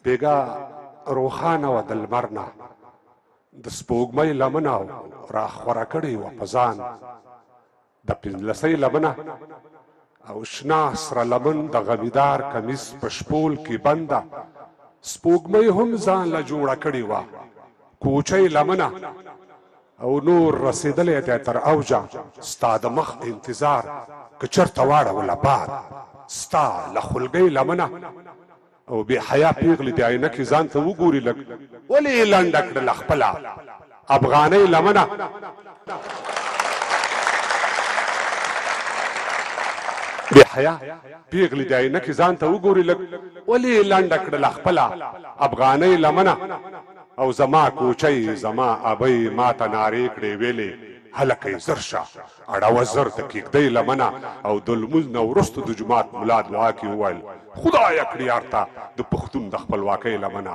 بیګا روخانه و د لمر نه د سپوږمۍ لمنه را خوره کړې وه په ځان د پنځلسۍ لمنه او شنه سره لمن د غمیدار کمیس په شپول کې بنده سپوږمۍ هم ځان له جوړه کړې وه کوچۍ لمنه او نور رسېدلی دی تر اوجه ستا د مخ انتظار که چېرته واړوله باد ستا له خولګۍ لمنه او بې حیا پیغلې د عینکې ځان ته وګوري لږ ولې یې لنډه کړله خپله افغانۍ لمنه بې حیا پیغلې د عینکې ځان ته وګوري لږ ولې یې لنډه کړله خپله افغانۍ لمنه او زما کوچۍ زما ابۍ ما ته نارې کړې ویلې هلکۍ زر شه اړوه زر د کېږدۍ لمنه او د لمونځ نه وروسته د جومات ملا دعا کې وویل خدایه کړي یار ته د پښتون د خپلواکۍ لمنه